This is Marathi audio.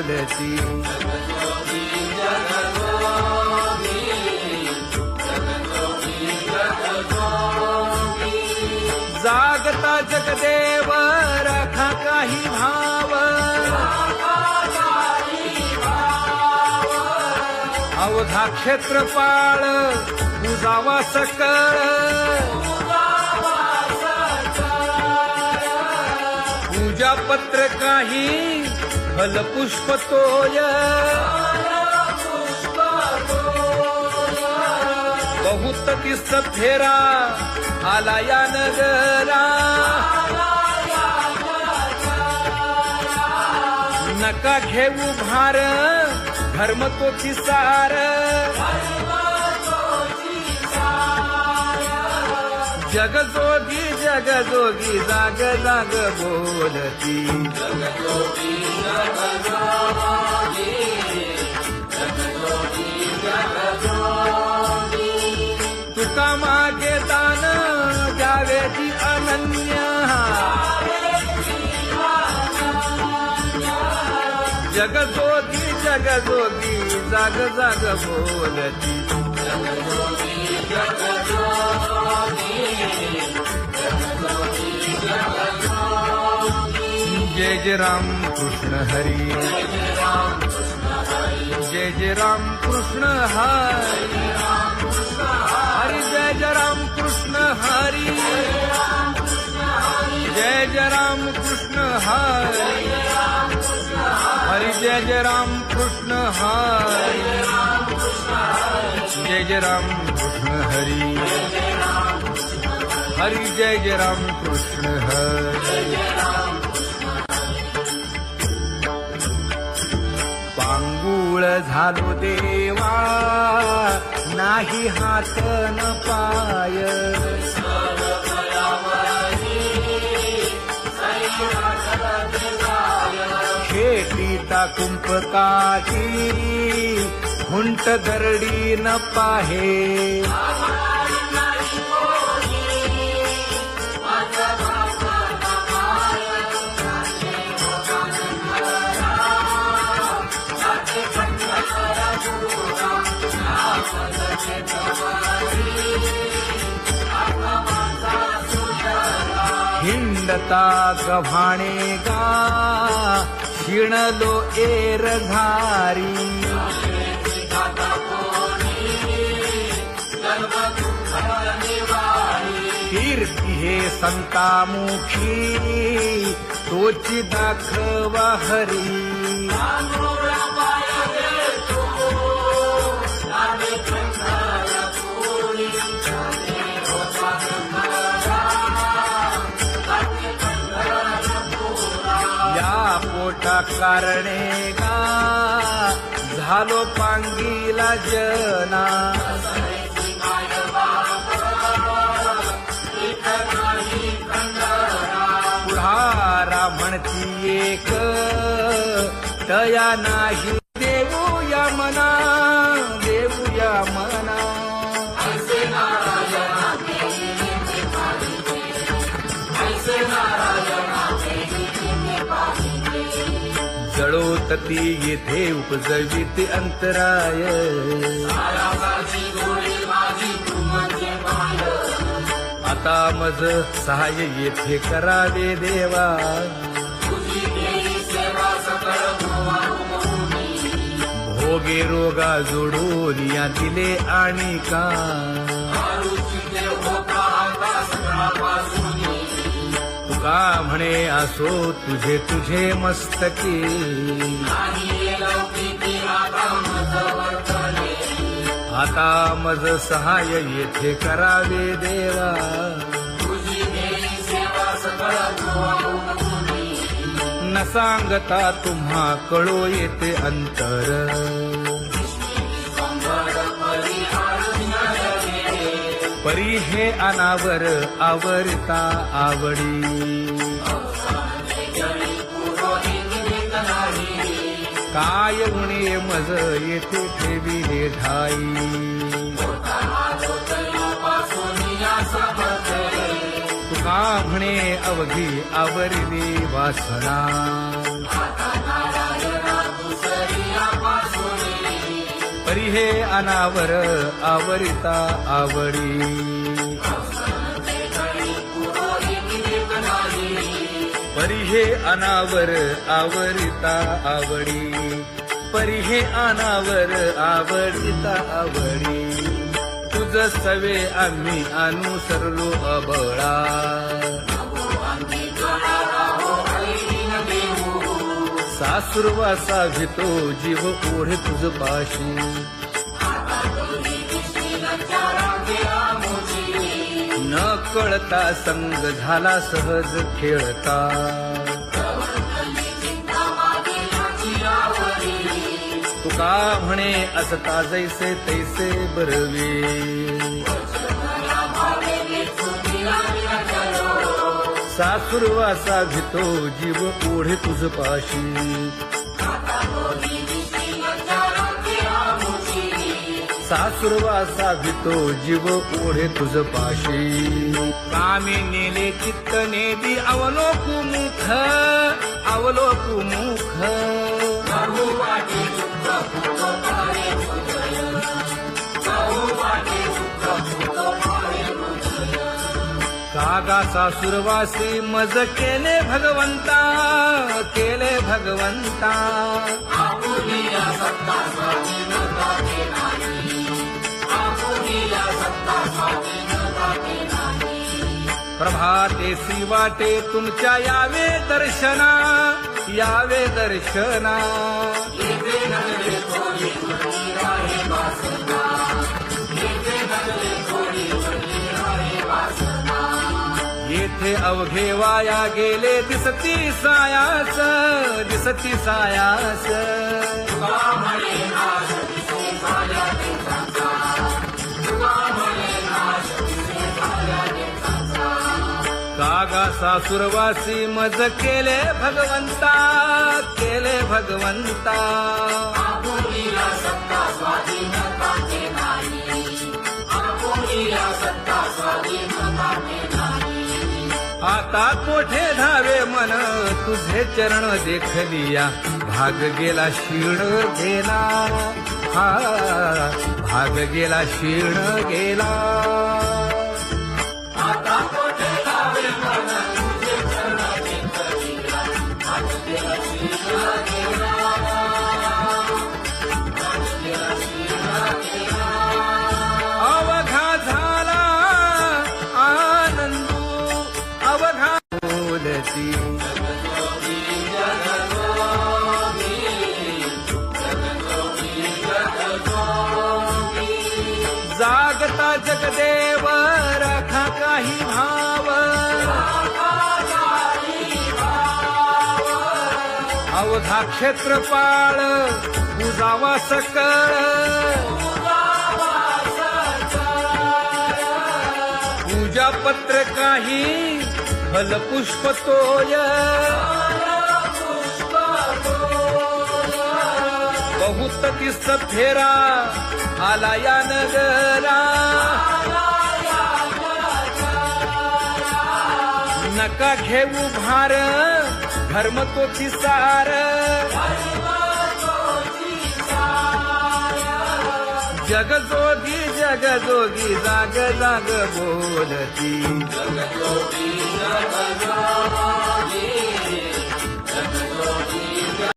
बोलती जागता जगदेव राखा काही भाव अवधा क्षेत्रपाळ बुजावा सकळ पूजा पत्र काही फलपुष्प तोय बहुत तीस फेरा आला या नगरा नका घेऊ भार धर्म तोची सार जगजोगी जगजोगी जाग जाग बोलती तुका मागे दान द्यावेची अनन्य जगजोगी जगजोगी जाग जाग बोलती जय जय राम कृष्ण हरी जय जय राम कृष्ण हरी हरि जय जय राम कृष्ण हरी जय जय राम कृष्ण हरी हरि जय जय राम कृष्ण हरी जय जय राम कृष्ण हरी हरि जय जय राम कृष्ण हरी पांगुळ झालो देवा नाही हात न पाय खेटीता कुंपकाची हुंट दरडी न पाहे हिंडता गव्हाणे गा शिणलो एर घारी कीर्ती हे संतामुखी तोची दाखवा हरी पोटा कारणे गा झालो पांगीला जना पुढारा म्हणती एक तया नाही देऊया मना देऊया मना जळोतती येथे उपजविते अंतराय आता मज सहाय्य येथे करावे देवा भोगे रोगा जोडून या दिले आणि का तुका म्हणे असो तुझे तुझे मस्तकी आता मज सहाय येथे करावे देवा न सांगता तुम्हा कळो येते अंतर परी हे अनावर आवरता आवडी काय उणे मज येथे ठेविले ठाई तुका म्हणे अवघी आवरली वासना परी हे अनावर आवरिता आवडी परी हे अनावर आवरिता आवडी परी हे अनावर आवडिता आवडी तुझ सवे आम्ही अनुसरलो अबळा सासुरवासा भितो जीव ओढे तुझ पाशी न कळता संग झाला सहज खेळता तुका म्हणे असता जैसे तैसे बरवे सासुरवासा भितो जीव ओढे तुझ पाशी सासुरवासा भितो जीव ओढे तुझ पाशी कामे नेले चित्त नेदी अवलोकु मुख अवलोकु मुख कागा सासुरवासी मज केले भगवंता केले भगवंता प्रभाते सी वाटे तुमच्या यावे दर्शना यावे दर्शना येथे अवघे वाया गेले दिसती सायास दिसती सायास कागा सासुरवासी मज केले भगवंता केले भगवंता आता कोठे धावे मन तुझे चरण देखलिया भाग गेला क्षीण गेला हा भाग गेला क्षीण गेला आता कोठे धावे मन तुझे चरण देखलिया भाग गेला क्षीण गेला अवघा झाला आनंदू अवघा बोलती जागता जगदेव राखा काही भाव अवघा क्षेत्रपाळ पूजावा सकळ पूजा पत्र काही फलपुष्प तोय बहुत दिस फेरा आला या नगरा नका घेऊ भार धर्म तो सार जगजोगी जगजोगी जाग जाग बोलती जगजोगी जगजोगी